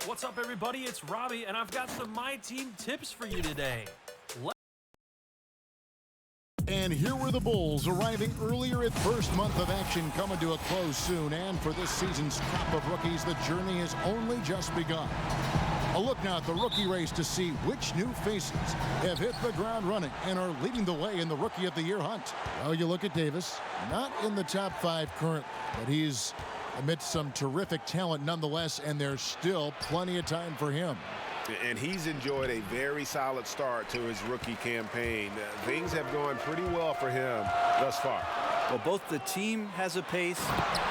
What's up, everybody? It's Robbie, and I've got some My Team tips for you today. And here were the Bulls arriving earlier at first month of action coming to a close soon. And for this season's crop of rookies, the journey has only just begun. A look now at the rookie race to see which new faces have hit the ground running and are leading the way in the Rookie of the Year hunt. Well, you look at Davis, not in the top 5 currently, but he's amidst some terrific talent nonetheless, and there's still plenty of time for him. And he's enjoyed a very solid start to his rookie campaign. Things have gone pretty well for him thus far. Well, both the team has a pace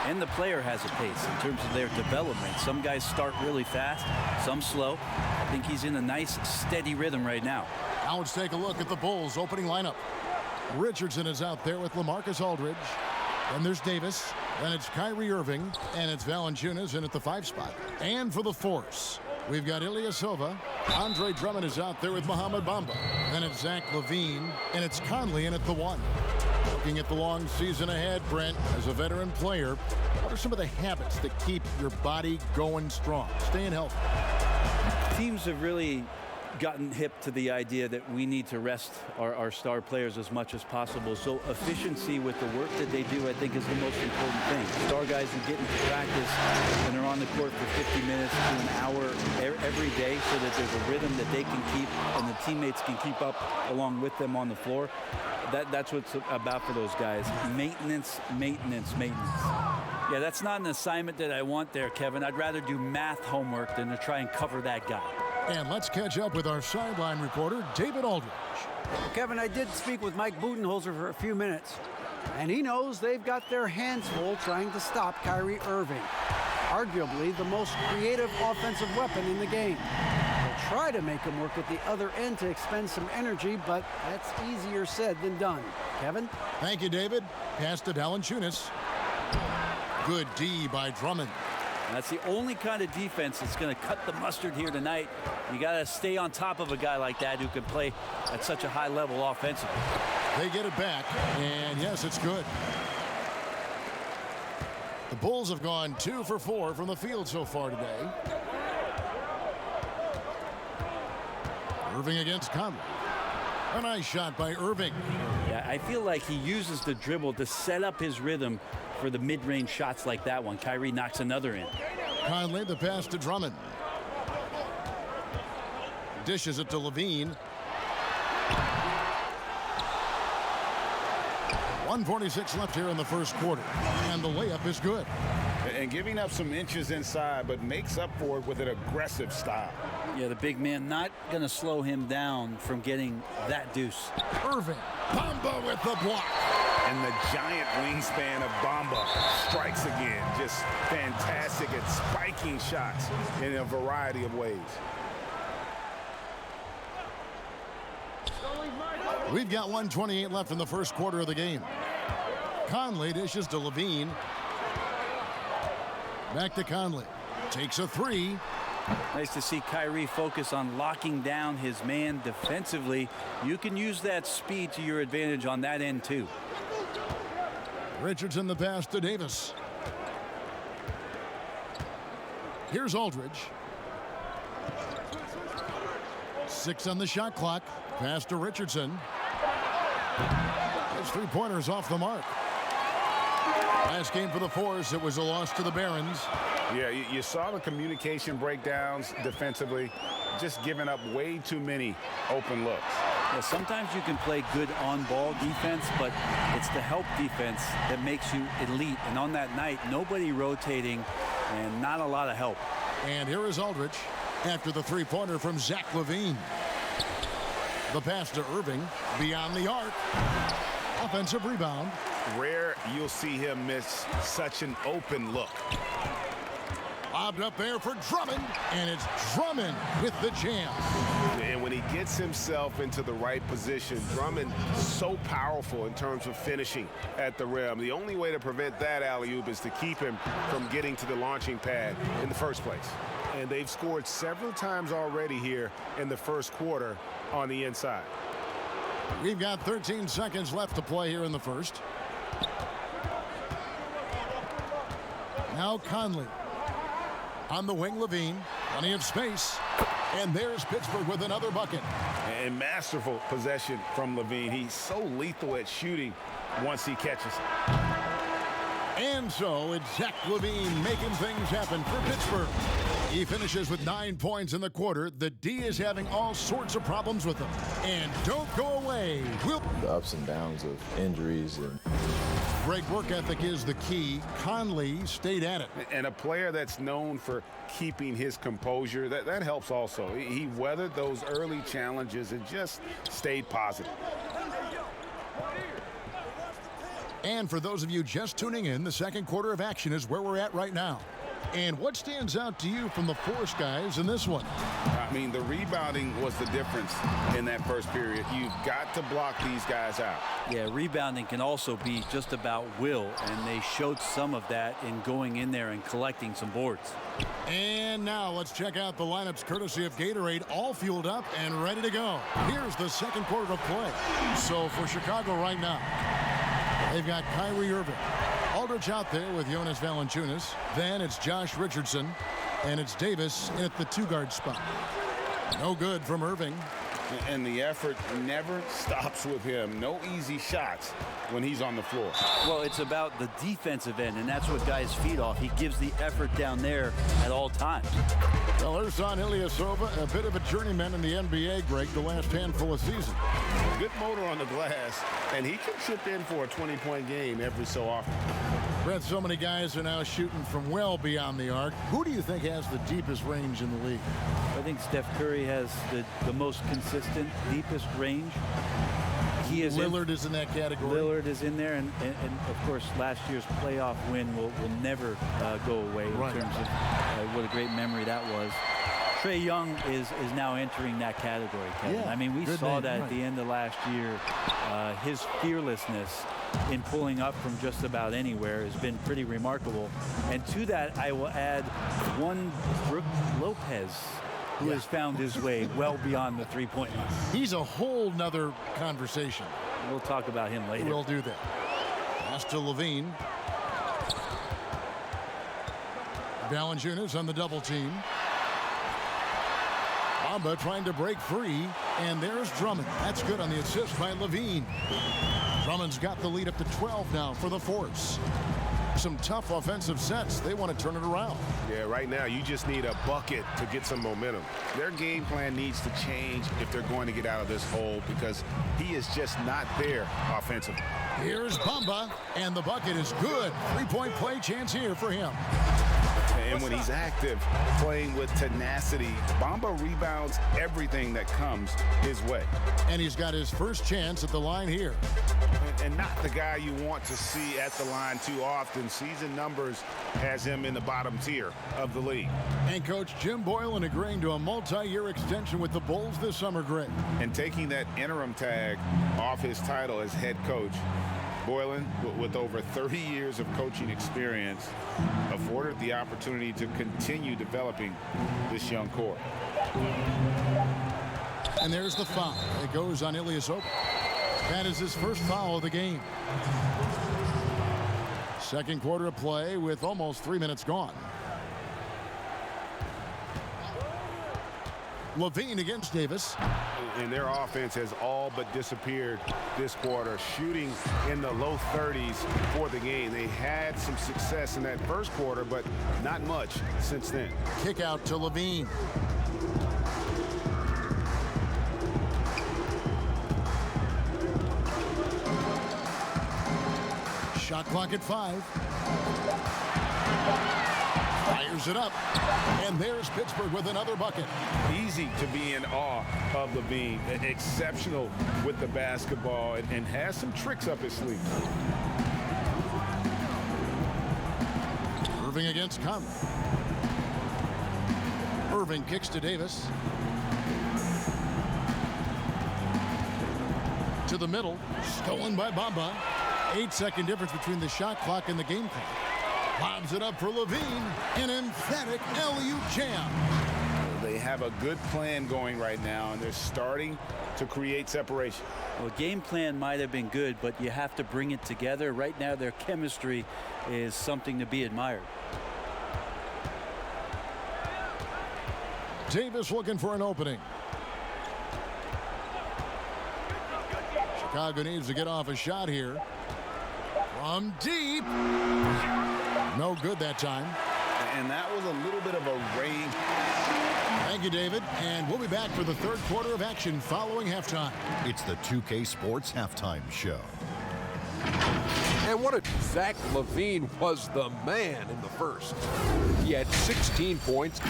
and the player has a pace in terms of their development. Some guys start really fast, some slow. I think he's in a nice, steady rhythm right now. Now let's take a look at the Bulls' opening lineup. Richardson is out there with LaMarcus Aldridge. Then there's Davis. Then it's Kyrie Irving. And it's Valanciunas in at the 5 spot. And for the Force, we've got Ilyasova. Andre Drummond is out there with Mohamed Bamba. Then it's Zach LaVine. And it's Conley in at the 1. Looking at the long season ahead, Brent, as a veteran player, what are some of the habits that keep your body going strong, staying healthy? Teams have really gotten hip to the idea that we need to rest our star players as much as possible. So efficiency with the work that they do, I think, is the most important thing. Star guys who get into practice and are on the court for 50 minutes to an hour every day so that there's a rhythm that they can keep and the teammates can keep up along with them on the floor. That's what's about for those guys. Maintenance, maintenance, maintenance. Yeah, that's not an assignment that I want there, Kevin. I'd rather do math homework than to try and cover that guy. And let's catch up with our sideline reporter, David Aldridge. Well, Kevin, I did speak with Mike Budenholzer for a few minutes, and he knows they've got their hands full trying to stop Kyrie Irving, arguably the most creative offensive weapon in the game. They'll try to make him work at the other end to expend some energy, but that's easier said than done. Kevin? Thank you, David. Pass to Valanciunas. Good D by Drummond. That's the only kind of defense that's going to cut the mustard here tonight. You got to stay on top of a guy like that who can play at such a high level offensively. They get it back, and yes, it's good. The Bulls have gone 2 for 4 from the field so far today. Irving against Conley. A nice shot by Irving. Yeah, I feel like he uses the dribble to set up his rhythm for the mid-range shots like that one. Kyrie knocks another in. Conley, the pass to Drummond. Dishes it to LaVine. 1:46 left here in the first quarter. And the layup is good. And giving up some inches inside, but makes up for it with an aggressive style. Yeah, the big man not going to slow him down from getting that deuce. Irving. Bamba with the block. And the giant wingspan of Bamba strikes again. Just fantastic at spiking shots in a variety of ways. We've got 1:28 left in the first quarter of the game. Conley dishes to LaVine. Back to Conley. Takes a 3. Nice to see Kyrie focus on locking down his man defensively. You can use that speed to your advantage on that end too. Richardson the pass to Davis. Here's Aldridge. 6 on the shot clock. Pass to Richardson. His 3-pointers off the mark. Last game for the Force, it was a loss to the Barons. Yeah, you saw the communication breakdowns defensively, just giving up way too many open looks. Yeah, sometimes you can play good on-ball defense, but it's the help defense that makes you elite. And on that night, nobody rotating and not a lot of help. And here is Aldridge after the 3-pointer from Zach LaVine. The pass to Irving beyond the arc. Offensive rebound. Rare you'll see him miss such an open look. Lobbed up there for Drummond, and it's Drummond with the jam. And when he gets himself into the right position, Drummond so powerful in terms of finishing at the rim. The only way to prevent that alley-oop is to keep him from getting to the launching pad in the first place. And they've scored several times already here in the first quarter on the inside. We've got 13 seconds left to play here in the first. Now Conley. On the wing, Levine. Plenty of space. And there's Pittsburgh with another bucket. And masterful possession from Levine. He's so lethal at shooting once he catches it. And so it's Zach Levine making things happen for Pittsburgh. He finishes with 9 points in the quarter. The D is having all sorts of problems with him. And don't go away. The ups and downs of injuries. Great work ethic is the key. Conley stayed at it. And a player that's known for keeping his composure, that helps also. He weathered those early challenges and just stayed positive. And for those of you just tuning in, the second quarter of action is where we're at right now. And what stands out to you from the Force guys in this one? I mean, the rebounding was the difference in that first period. You've got to block these guys out. Yeah, rebounding can also be just about will, and they showed some of that in going in there and collecting some boards. And now let's check out the lineups courtesy of Gatorade, all fueled up and ready to go. Here's the second quarter of play. So for Chicago right now, they've got Kyrie Irving. Aldridge out there with Jonas Valanciunas. Then it's Josh Richardson. And it's Davis at the two-guard spot. No good from Irving. And the effort never stops with him. No easy shots when he's on the floor. Well, it's about the defensive end, and that's what guys feed off. He gives the effort down there at all times. Well, Ersan Ilyasova, a bit of a journeyman in the NBA, Greg, the last handful of seasons. Good motor on the glass, and he can chip in for a 20-point game every so often. Brett, so many guys are now shooting from well beyond the arc. Who do you think has the deepest range in the league? I think Steph Curry has the most consistent, deepest range. Lillard is in that category. Lillard is in there, and of course, last year's playoff win will never go away in terms of what a great memory that was. Trae Young is now entering that category, Kevin. Yeah, I mean, we saw name, that at the end of last year. His fearlessness in pulling up from just about anywhere has been pretty remarkable. And to that, I will add one Brook Lopez, who has found his way well beyond the three-point line. He's a whole nother conversation. We'll talk about him later. We'll do that. Pass to Levine. Valanciunas on the double team. Bamba trying to break free, and there's Drummond. That's good on the assist by Levine. Drummond's got the lead up to 12 now for the Force. Some tough offensive sets. They want to turn it around. Yeah, right now you just need a bucket to get some momentum. Their game plan needs to change if they're going to get out of this hole, because he is just not there offensively. Here's Bamba, and the bucket is good. Three-point play chance here for him. And when he's active, playing with tenacity, Bamba rebounds everything that comes his way. And he's got his first chance at the line here. And not the guy you want to see at the line too often. Season numbers has him in the bottom tier of the league. And Coach Jim Boylan agreeing to a multi-year extension with the Bulls this summer, Greg. And taking that interim tag off his title as head coach, Boylan, with over 30 years of coaching experience, afforded the opportunity to continue developing this young core. And there's the foul. It goes on Ilyasova. That is his first foul of the game. Second quarter of play with almost 3 minutes gone. Levine against Davis. And their offense has all but disappeared this quarter, shooting in the low 30s for the game. They had some success in that first quarter, but not much since then. Kick out to Levine. Shot clock at 5. Fires it up. And there's Pittsburgh with another bucket. Easy to be in awe of Levine. Exceptional with the basketball and has some tricks up his sleeve. Irving against Conley. Irving kicks to Davis. To the middle. Stolen by Bamba. 8-second difference between the shot clock and the game clock. Lobs it up for Levine. An emphatic alley-oop jam. They have a good plan going right now, and they're starting to create separation. Well, game plan might have been good, but you have to bring it together. Right now, their chemistry is something to be admired. Davis looking for an opening. Chicago needs to get off a shot here. From deep. No good that time. And that was a little bit of a rain. Thank you, David. And we'll be back for the third quarter of action following halftime. It's the 2K Sports Halftime Show. And what if Zach LaVine was the man in the first? He had 16 points.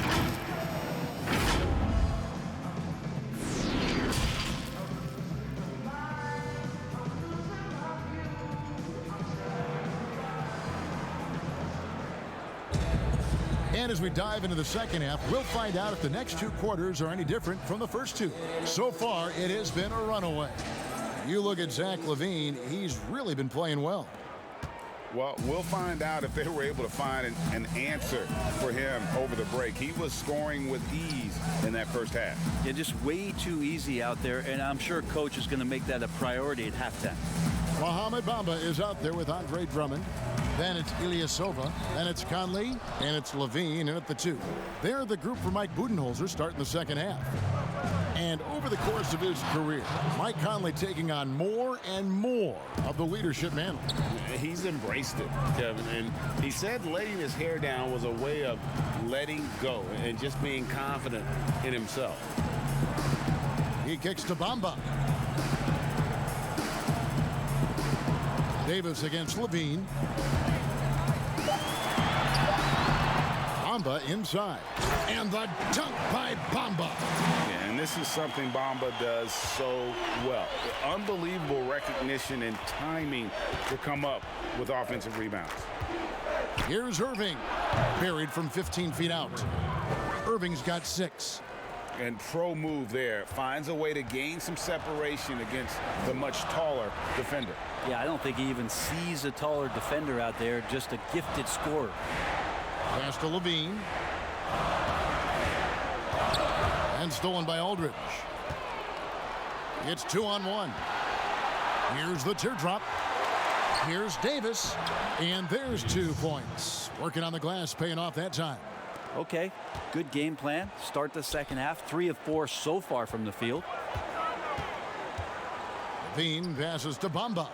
And as we dive into the second half, we'll find out if the next two quarters are any different from the first two. So far, it has been a runaway. You look at Zach LaVine, he's really been playing well. Well, we'll find out if they were able to find an answer for him over the break. He was scoring with ease in that first half. Yeah, just way too easy out there, and I'm sure Coach is going to make that a priority at halftime. Mohamed Bamba is out there with Andre Drummond. Then it's Ilyasova, then it's Conley, and it's LaVine in at the 2. They're the group for Mike Budenholzer starting the second half. And over the course of his career, Mike Conley taking on more and more of the leadership mantle. He's embraced it, Kevin, and he said letting his hair down was a way of letting go and just being confident in himself. He kicks to Bamba. Davis against LaVine. Bamba inside. And the dunk by Bamba. Yeah, and this is something Bamba does so well. Unbelievable recognition and timing to come up with offensive rebounds. Here's Irving. Buried from 15 feet out. Irving's got 6. And pro move there. Finds a way to gain some separation against the much taller defender. Yeah, I don't think he even sees a taller defender out there, just a gifted scorer. Pass to LaVine. And stolen by Aldridge. It's 2-on-1. Here's the teardrop. Here's Davis. And there's 2 points. Working on the glass, paying off that time. Okay, good game plan. Start the second half. 3 of 4 so far from the field. LaVine passes to Bamba.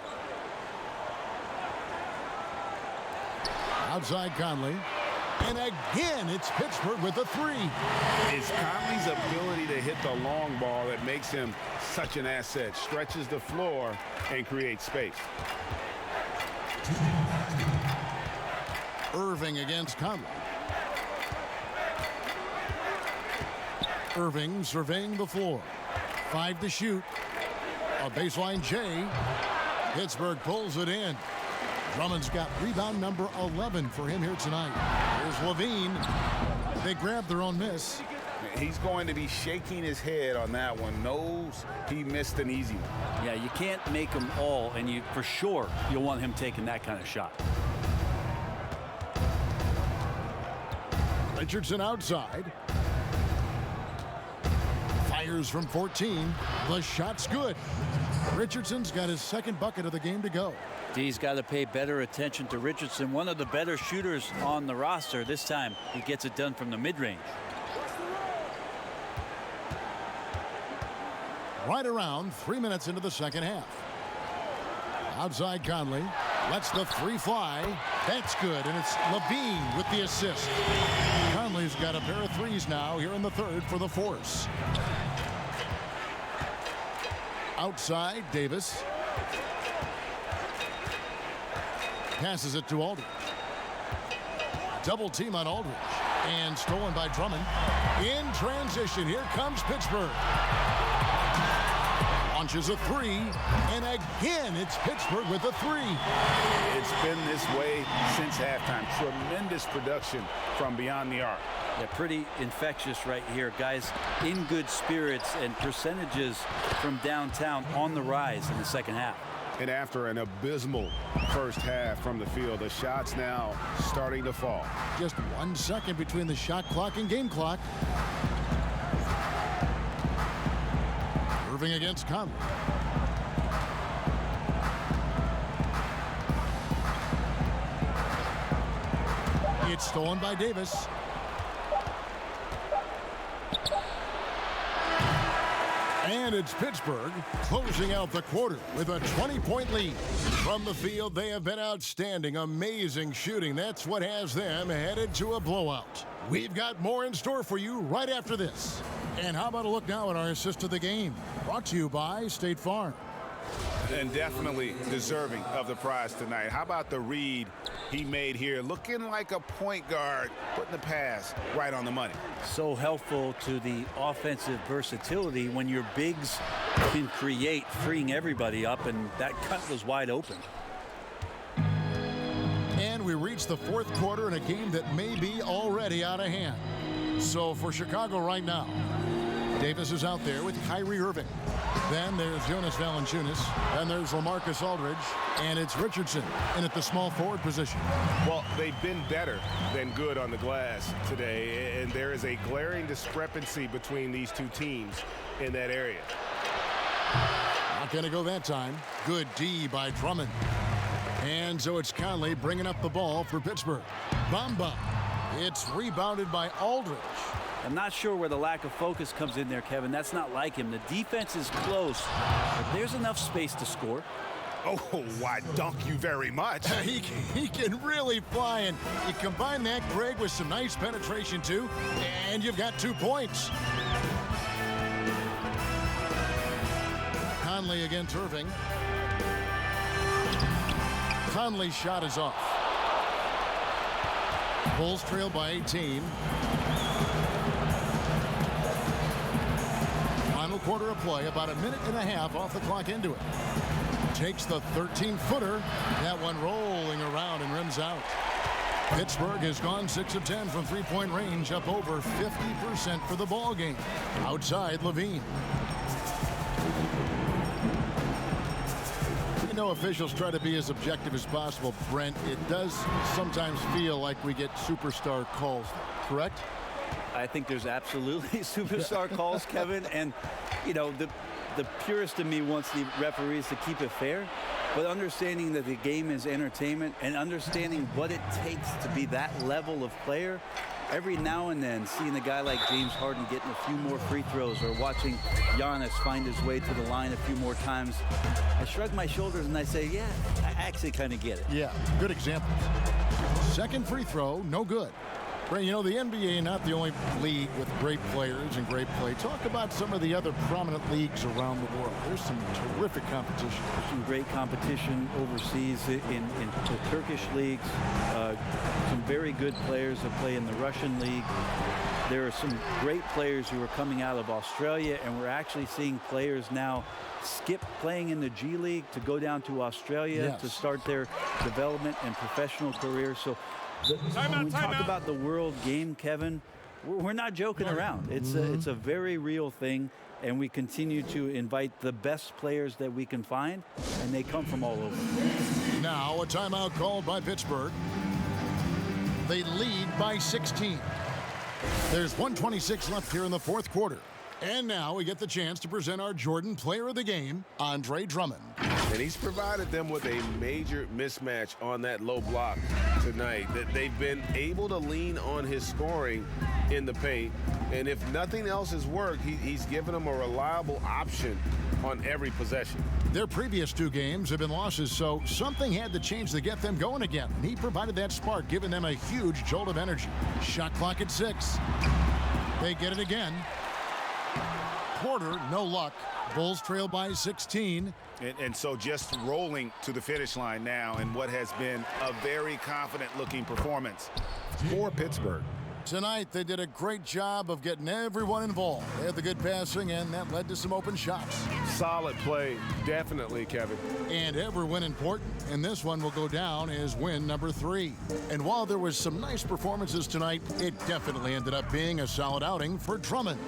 Outside Conley. And again, it's Pittsburgh with a 3. It's Conley's ability to hit the long ball that makes him such an asset. Stretches the floor and creates space. Irving against Conley. Irving surveying the floor. 5 to shoot. A baseline J. Pittsburgh pulls it in. Drummond's got rebound number 11 for him here tonight. Here's LaVine. They grab their own miss. He's going to be shaking his head on that one. Knows he missed an easy one. Yeah, you can't make them all, and you for sure you'll want him taking that kind of shot. Richardson outside. Fires from 14. The shot's good. Richardson's got his second bucket of the game to go. D's got to pay better attention to Richardson, one of the better shooters on the roster. This time he gets it done from the mid-range. Right around 3 minutes into the second half. Outside Conley. Lets the 3 fly. That's good, and it's LaVine with the assist. Conley's got a pair of 3s now here in the third for the Force. Outside, Davis. Passes it to Aldridge. Double team on Aldridge. And stolen by Drummond. In transition, here comes Pittsburgh. Launches a 3. And again, it's Pittsburgh with a 3. It's been this way since halftime. Tremendous production from beyond the arc. Yeah, pretty infectious right here. Guys in good spirits, and percentages from downtown on the rise in the second half. And after an abysmal first half from the field, the shots now starting to fall. Just 1 second between the shot clock and game clock. Irving against Conley. It's stolen by Davis. And it's Pittsburgh closing out the quarter with a 20-point lead. From the field, they have been outstanding, amazing shooting. That's what has them headed to a blowout. We've got more in store for you right after this. And how about a look now at our assist of the game? Brought to you by State Farm. And definitely deserving of the prize tonight. How about the read he made here? Looking like a point guard, putting the pass right on the money. So helpful to the offensive versatility when your bigs can create, freeing everybody up, and that cut was wide open. And we reach the fourth quarter in a game that may be already out of hand. So for Chicago right now, Davis is out there with Kyrie Irving. Then there's Jonas Valanciunas. Then there's LaMarcus Aldridge. And it's Richardson in at the small forward position. Well, they've been better than good on the glass today. And there is a glaring discrepancy between these two teams in that area. Not going to go that time. Good D by Drummond. And so it's Conley bringing up the ball for Pittsburgh. Bamba. It's rebounded by Aldridge. I'm not sure where the lack of focus comes in there, Kevin. That's not like him. The defense is close, but there's enough space to score. Oh, why dunk you very much. He can really fly, and you combine that, Greg, with some nice penetration, too, and you've got 2 points. Conley against Irving. Conley's shot is off. Bulls trail by 18. Final quarter of play, about a minute and a half off the clock into it. Takes the 13-footer. That one rolling around and rims out. Pittsburgh has gone 6 of 10 from three-point range, up over 50% for the ball game. Outside, Levine. You know, officials try to be as objective as possible, Brent. It does sometimes feel like we get superstar calls, correct? I think there's absolutely superstar calls, Kevin. And, you know, the purist in me wants the referees to keep it fair, but understanding that the game is entertainment and understanding what it takes to be that level of player. Every now and then, seeing a guy like James Harden getting a few more free throws or watching Giannis find his way to the line a few more times, I shrug my shoulders and I say, yeah, I actually kind of get it. Yeah, good example. Second free throw, no good. You know, the NBA not the only league with great players and great play. Talk about some of the other prominent leagues around the world. There's some terrific competition. Some great competition overseas in the Turkish leagues. Some very good players that play in the Russian league. There are some great players who are coming out of Australia, and we're actually seeing players now skip playing in the G League to go down to Australia to start their development and professional careers. So when we talk about the world game, Kevin, we're not joking around. It's a very real thing, and we continue to invite the best players that we can find, and they come from all over. Now a timeout called by Pittsburgh. They lead by 16. There's 1:26 left here in the fourth quarter. And now we get the chance to present our Jordan Player of the Game, Andre Drummond. And he's provided them with a major mismatch on that low block tonight. That they've been able to lean on his scoring in the paint. And if nothing else has worked, he's given them a reliable option on every possession. Their previous 2 games have been losses, so something had to change to get them going again. And he provided that spark, giving them a huge jolt of energy. Shot clock at 6. They get it again. Quarter, no luck. Bulls trail by 16. And so just rolling to the finish line now in what has been a very confident-looking performance for Pittsburgh. Tonight, they did a great job of getting everyone involved. They had the good passing, and that led to some open shots. Solid play, definitely, Kevin. And every win important, and this one will go down as win number 3. And while there was some nice performances tonight, it definitely ended up being a solid outing for Drummond.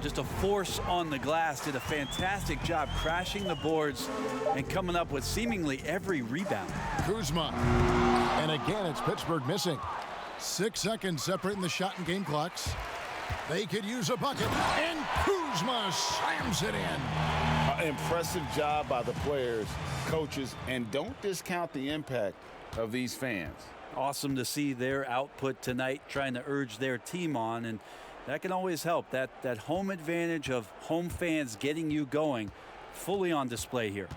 Just a force on the glass, did a fantastic job crashing the boards and coming up with seemingly every rebound. Kuzma, and again it's Pittsburgh missing. 6 seconds separating the shot and game clocks. They could use a bucket, and Kuzma slams it in. Impressive job by the players, coaches, and don't discount the impact of these fans. Awesome to see their output tonight, trying to urge their team on. And That can always help. That home advantage of home fans getting you going, fully on display here.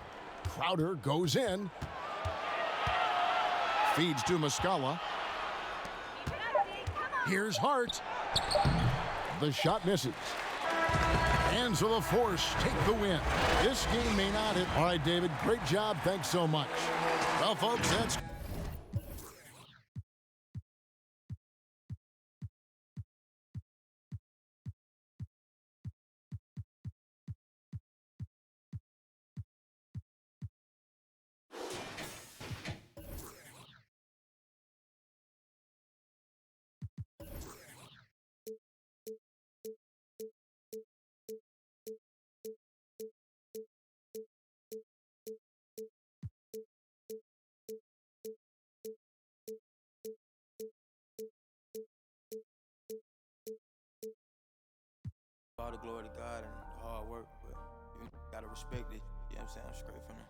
Crowder goes in. Feeds to Muscala. Here's Hart. The shot misses. Hands of the force take the win. This game may not hit. All right, David, great job. Thanks so much. Well, folks, that's... All the glory to God and the hard work, but you gotta respect it. You know what I'm saying? Straight from the